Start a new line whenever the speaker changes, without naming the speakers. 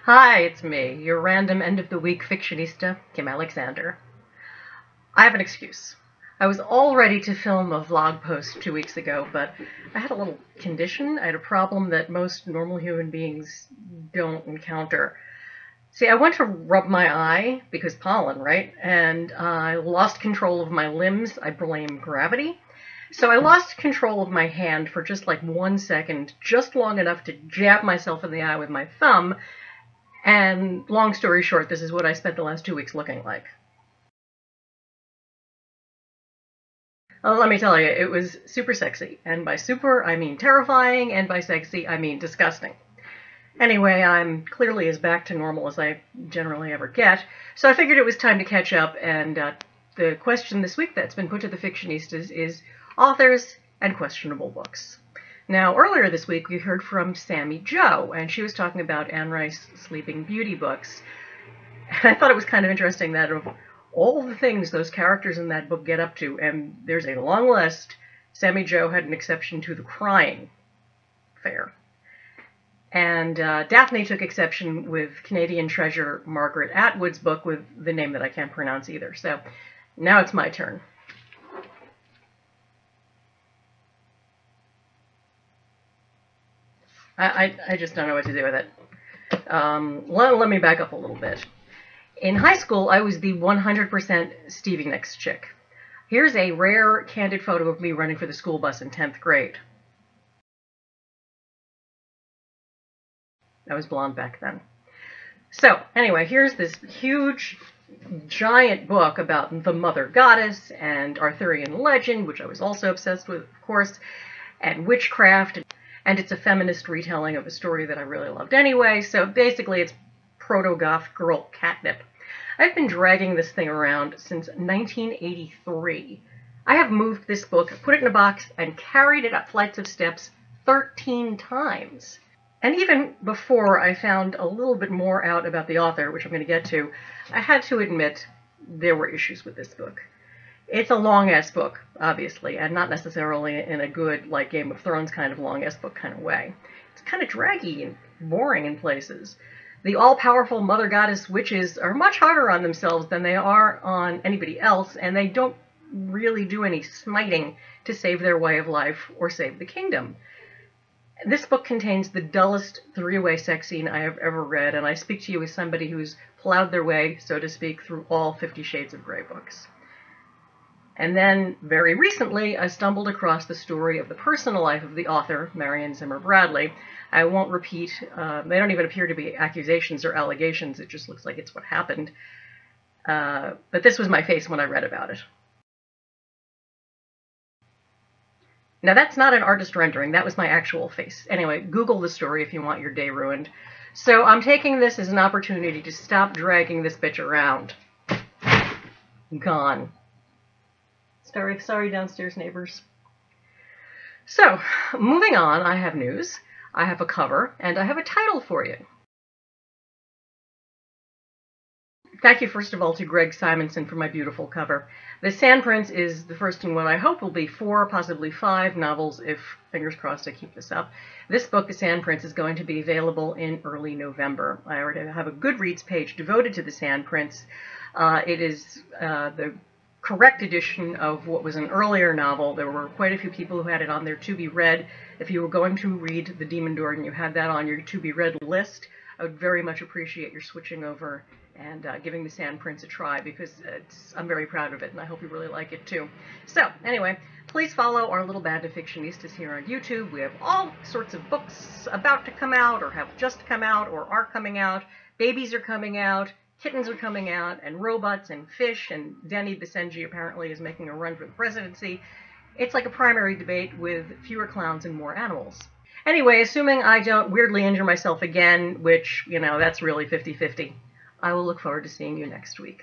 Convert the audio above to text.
Hi, it's me, your random end-of-the-week fictionista, Kim Alexander. I have an excuse. I was all ready to film a vlog post 2 weeks ago, but I had a little condition. I had a problem that most normal human beings don't encounter. See, I went to rub my eye, because pollen, right? And I lost control of my limbs. I blame gravity. So I lost control of my hand for just like 1 second, just long enough to jab myself in the eye with my thumb. And long story short, this is what I spent the last 2 weeks looking like. Let me tell you, it was super sexy. And by super, I mean terrifying, and by sexy, I mean disgusting. Anyway, I'm clearly as back to normal as I generally ever get, so I figured it was time to catch up, and the question this week that's been put to the Fictionistas is authors and questionable books. Now, earlier this week, we heard from Sammy Jo, and she was talking about Anne Rice Sleeping Beauty books. And I thought it was kind of interesting that of all the things those characters in that book get up to, and there's a long list, Sammy Jo had an exception to the crying. Fair. And Daphne took exception with Canadian treasure Margaret Atwood's book with the name that I can't pronounce either. So now it's my turn. I just don't know what to do with it. Let me back up a little bit. In high school, I was the 100% Stevie Nicks chick. Here's a rare, candid photo of me running for the school bus in 10th grade. I was blonde back then. So, anyway, here's this huge, giant book about the mother goddess and Arthurian legend, which I was also obsessed with, of course, and witchcraft. And it's a feminist retelling of a story that I really loved anyway, so basically it's proto-goth girl catnip. I've been dragging this thing around since 1983. I have moved this book, put it in a box, and carried it up flights of steps 13 times. And even before I found a little bit more out about the author, which I'm going to get to, I had to admit there were issues with this book. It's a long-ass book, obviously, and not necessarily in a good, like, Game of Thrones kind of long-ass book kind of way. It's kind of draggy and boring in places. The all-powerful mother goddess witches are much harder on themselves than they are on anybody else, and they don't really do any smiting to save their way of life or save the kingdom. This book contains the dullest three-way sex scene I have ever read, and I speak to you as somebody who's plowed their way, so to speak, through all 50 Shades of Grey books. And then, very recently, I stumbled across the story of the personal life of the author, Marion Zimmer Bradley. I won't repeat, they don't even appear to be accusations or allegations, it just looks like it's what happened. But this was my face when I read about it. Now that's not an artist rendering, that was my actual face. Anyway, Google the story if you want your day ruined. So I'm taking this as an opportunity to stop dragging this bitch around. Gone. Sorry, downstairs neighbors. So, moving on, I have news, I have a cover, and I have a title for you. Thank you, first of all, to Greg Simonson for my beautiful cover. The Sand Prince is the first in what I hope will be 4, possibly 5 novels, if, fingers crossed, I keep this up. This book, The Sand Prince, is going to be available in early November. I already have a Goodreads page devoted to The Sand Prince. It is the correct edition of what was an earlier novel. There were quite a few people who had it on their to-be-read. If you were going to read The Demon Door and you had that on your to-be-read list, I would very much appreciate your switching over and giving The Sand Prince a try, because I'm very proud of it, and I hope you really like it too. So, anyway, please follow our little band of Fictionistas here on YouTube. We have all sorts of books about to come out, or have just come out, or are coming out. Babies are coming out. Kittens are coming out, and robots, and fish, and Denny Basenji apparently is making a run for the presidency. It's like a primary debate with fewer clowns and more animals. Anyway, assuming I don't weirdly injure myself again, which, you know, that's really 50-50, I will look forward to seeing you next week.